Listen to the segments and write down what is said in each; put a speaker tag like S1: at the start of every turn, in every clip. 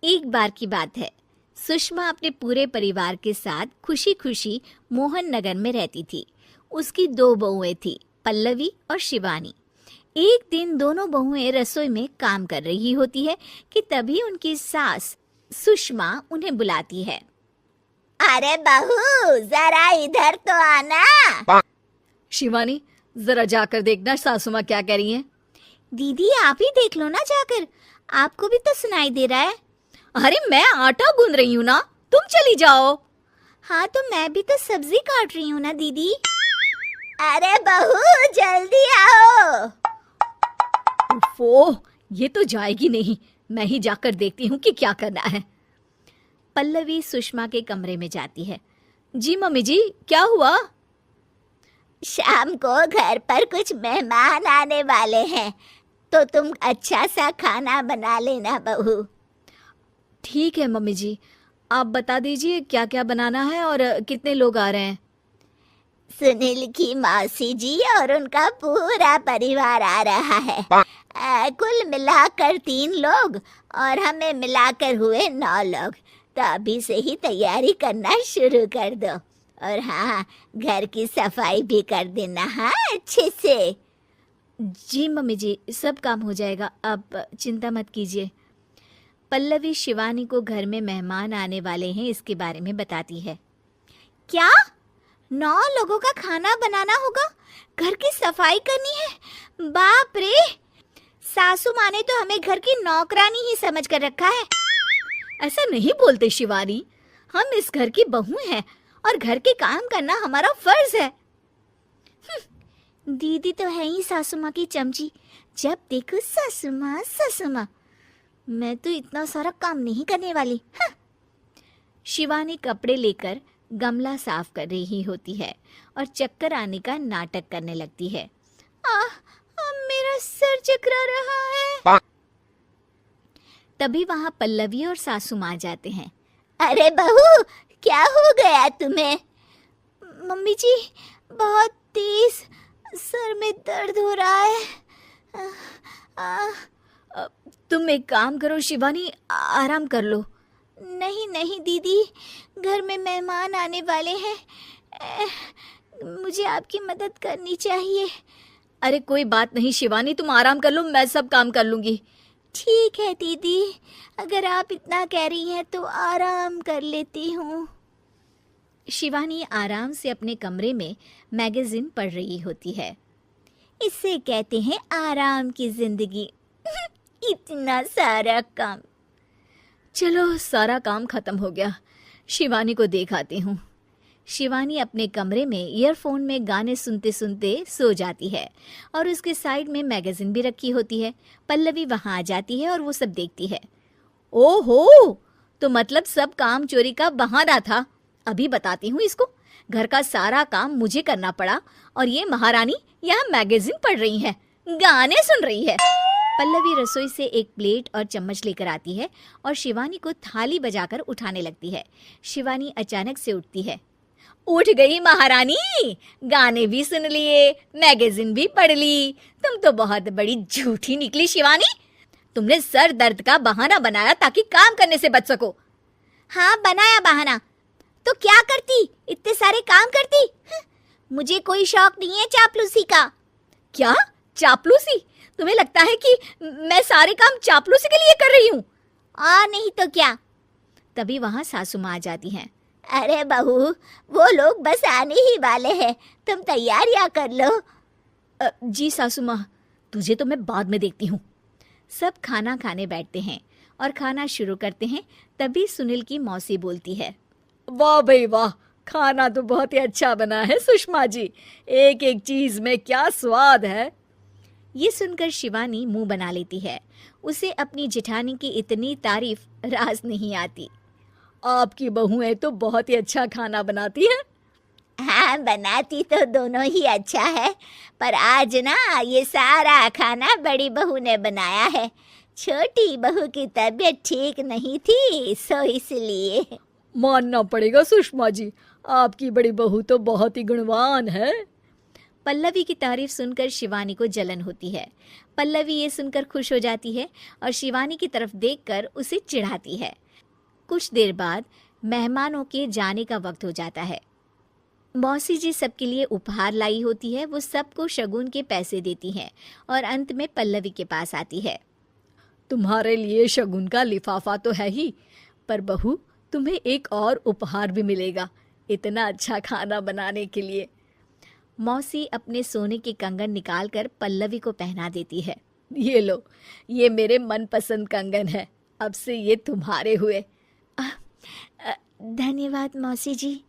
S1: एक बार की बात है। सुषमा अपने पूरे परिवार के साथ खुशी खुशी मोहन नगर में रहती थी। उसकी दो बहुएं थी, पल्लवी और शिवानी। एक दिन दोनों बहुएं रसोई में काम कर रही होती है कि तभी उनकी सास सुषमा उन्हें बुलाती है।
S2: अरे बहू, जरा इधर तो आना।
S3: शिवानी, जरा जाकर देखना सासू माँ क्या कह रही हैं।
S1: दीदी आप ही देख लो ना जाकर, आपको भी तो सुनाई दे रहा है।
S3: अरे मैं आटा गूंद रही हूँ ना, तुम चली जाओ।
S1: हाँ तो मैं भी तो सब्जी काट रही हूँ ना दीदी।
S2: अरे बहू, जल्दी आओ।
S3: ओफो, ये तो जाएगी नहीं। मैं ही जाकर देखती हूँ कि क्या करना है।
S1: पल्लवी सुषमा के कमरे में जाती है।
S3: जी मम्मी जी, क्या हुआ?
S2: शाम को घर पर कुछ मेहमान आने वाले हैं, तो तुम अच्छा सा खाना बना लेना बहू।
S3: ठीक है मम्मी जी, आप बता दीजिए क्या क्या बनाना है और कितने लोग आ रहे हैं।
S2: सुनील की मौसी जी और उनका पूरा परिवार आ रहा है। कुल मिलाकर 3 लोग और हमें मिलाकर हुए 9 लोग। तो अभी से ही तैयारी करना शुरू कर दो। और हाँ, घर की सफाई भी कर देना, हाँ, अच्छे से।
S1: जी मम्मी जी, सब काम हो जाएगा, आप चिंता मत कीजिए। पल्लवी शिवानी को घर में मेहमान आने वाले हैं इसके बारे में बताती है। क्या 9 लोगों का खाना बनाना होगा, घर की सफाई करनी है? बाप रे, सासू माँ ने तो हमें घर की नौकरानी ही समझ कर रखा है।
S3: ऐसा नहीं बोलते शिवानी, हम इस घर की बहू हैं और घर के काम करना हमारा फर्ज है।
S1: दीदी तो है ही सासू माँ की चमची, जब देखो सासू माँ सासू माँ। मैं तो इतना सारा काम नहीं करने वाली। शिवानी कपड़े लेकर गमला साफ कर रही होती है और चक्कर आने का नाटक करने लगती है। मेरा सर चकरा रहा है। तभी वहां पल्लवी और सासू माँ जाते हैं।
S2: अरे बहू, क्या हो गया तुम्हें?
S1: मम्मी जी, बहुत तेज सर में दर्द हो रहा है।
S3: तुम एक काम करो शिवानी, आराम कर लो।
S1: नहीं नहीं दीदी, घर में मेहमान आने वाले हैं, मुझे आपकी मदद करनी चाहिए।
S3: अरे कोई बात नहीं शिवानी, तुम आराम कर लो, मैं सब काम कर लूंगी।
S1: ठीक है दीदी, अगर आप इतना कह रही हैं तो आराम कर लेती हूँ। शिवानी आराम से अपने कमरे में मैगजीन पढ़ रही होती है। इसे कहते हैं आराम की जिंदगी। इतना सारा काम।
S3: चलो, सारा काम खत्म हो गया, शिवानी को देखाती हूँ।
S1: शिवानी अपने कमरे में ईयरफोन में गाने सुनते सुनते सो जाती है और उसके साइड में मैगजीन भी रखी होती है। पल्लवी वहां आ जाती है और वो सब देखती है।
S3: ओहो, तो मतलब सब काम चोरी का बहाना था। अभी बताती हूँ इसको। घर का सारा काम मुझे करना पड़ा और ये महारानी यहाँ मैगजीन पढ़ रही है, गाने सुन रही है।
S1: पल्लवी रसोई से एक प्लेट और चम्मच लेकर आती है और शिवानी को थाली बजाकर उठाने लगती है। शिवानी अचानक से उठती है।
S3: उठ गई महारानी, गाने भी सुन लिए, मैगजीन भी पढ़ ली। तुम तो बहुत बड़ी झूठी निकली शिवानी। तुमने सर दर्द का बहाना बनाया ताकि काम करने से बच सको।
S1: हाँ, बनाया बहाना, तो क्या करती, इतने सारे काम करती। मुझे कोई शौक नहीं है चापलूसी का।
S3: क्या चापलूसी? तुम्हें लगता है कि मैं सारे काम चापलूसी के लिए कर रही हूँ?
S1: और नहीं तो क्या। तभी वहां सासू माँ आ जाती हैं।
S2: अरे बहू, वो लोग बस आने ही वाले हैं, तुम तैयारियां कर लो।
S3: जी सासू माँ, तुझे तो मैं बाद में देखती हूँ।
S1: सब खाना खाने बैठते हैं और खाना शुरू करते हैं। तभी सुनील की मौसी बोलती है।
S3: वाह भाई वाह, खाना तो बहुत ही अच्छा बना है सुषमा जी। एक एक चीज में क्या स्वाद है।
S1: ये सुनकर शिवानी मुंह बना लेती है। उसे अपनी जेठानी की इतनी तारीफ रास नहीं आती।
S3: आपकी बहुएं तो बहुत ही अच्छा खाना बनाती हैं।
S2: हाँ, बनाती तो दोनों ही अच्छा है, पर आज ना ये सारा खाना बड़ी बहू ने बनाया है। छोटी बहू की तबीयत ठीक नहीं थी, सो इसलिए।
S3: मानना पड़ेगा सुषमा जी, आपकी बड़ी बहू तो बहुत ही गुणवान है।
S1: पल्लवी की तारीफ सुनकर शिवानी को जलन होती है। पल्लवी ये सुनकर खुश हो जाती है और शिवानी की तरफ देखकर उसे चिढ़ाती है। कुछ देर बाद मेहमानों के जाने का वक्त हो जाता है। मौसी जी सबके लिए उपहार लाई होती है। वो सबको शगुन के पैसे देती हैं और अंत में पल्लवी के पास आती है।
S3: तुम्हारे लिए शगुन का लिफाफा तो है ही, पर बहू तुम्हें एक और उपहार भी मिलेगा इतना अच्छा खाना बनाने के लिए।
S1: मौसी अपने सोने के कंगन निकालकर पल्लवी को पहना देती है।
S3: ये लो, ये मेरे मनपसंद कंगन है, अब से ये तुम्हारे हुए।
S1: धन्यवाद मौसी जी।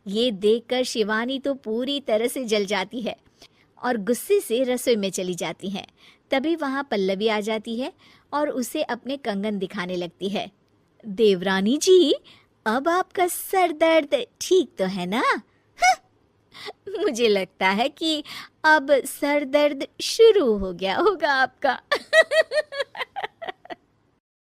S1: ये देखकर शिवानी तो पूरी तरह से जल जाती है और गुस्से से रसोई में चली जाती है। तभी वहाँ पल्लवी आ जाती है और उसे अपने कंगन दिखाने लगती है।
S2: देवरानी जी, अब आपका सर दर्द ठीक तो है ना?
S1: मुझे लगता है कि अब सर दर्द शुरू हो गया होगा आपका।